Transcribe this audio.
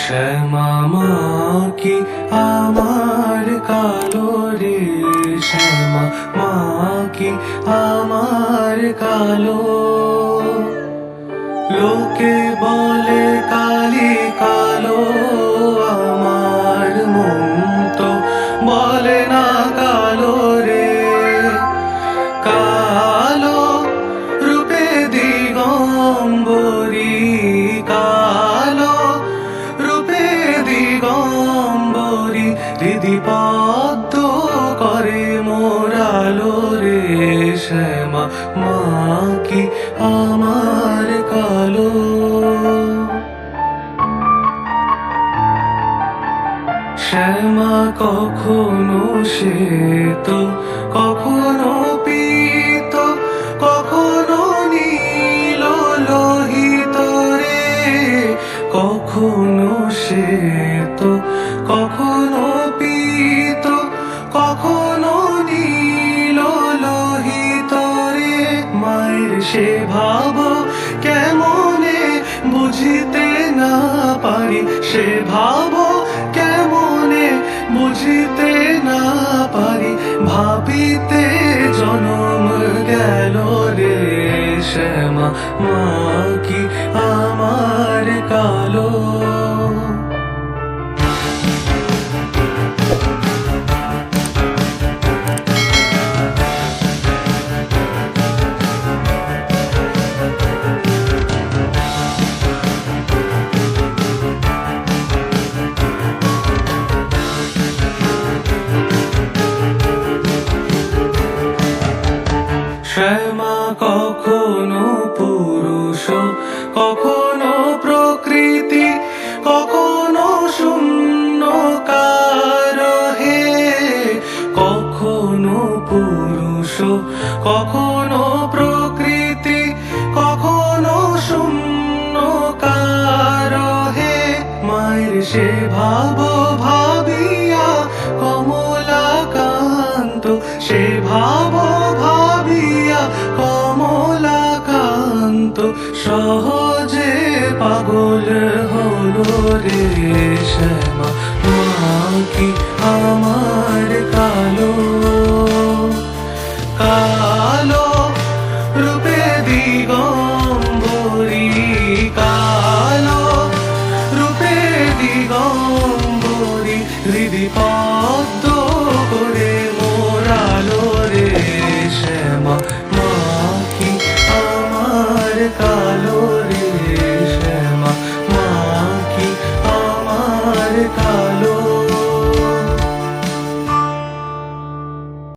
শ্যামা মা কি আমার কালো রে, শ্যামা মা কি আমার কালো। লোকে বলে কালি কালো, আমার মন তো বলে না কালো রে। কালো রূপে দিগম্বরী, কালো রূপে দিগম্বরী, হৃদি পদ্ম করে মোরালো রে। শ্যামা মা কি আমার কালো। শ্যামা কখনো শ্বেত, কখনো পীত, কখনো নীল লোহিত রে। কখনো শ্বেত, কখনো পীত, কখনো নীল লোহিত রে। মায়ের সে ভাব কেমনে বুঝিতে না পারি, সে ভাব কেমনে বুঝিতে না পারি, ভাবিতে জনম গেল রে। শ্যামা মা কি আমার কালো। শ্যামা কখনো পুরুষ, কখনো প্রকৃতি, কখনো শূন্যকার হে। কখনো পুরুষ, কখনো প্রকৃতি, কখনো শূন্যকার হে। মায়ের সে ভাব ভাবিয়া কমলাকান্ত, সে ভাব ভাবিয়া কমলাকান্ত, সহজে পাগল হলো রে। শ্যামা মা কি আমার কালো। কালো রূপে দিগম্বরী, কালো রূপে দিগম্বরী, হৃদি পদ্ম করে মোরালো রে। শ্যামা মা কি আমার কালো রে, শ্যামা মা কি আমার কালো।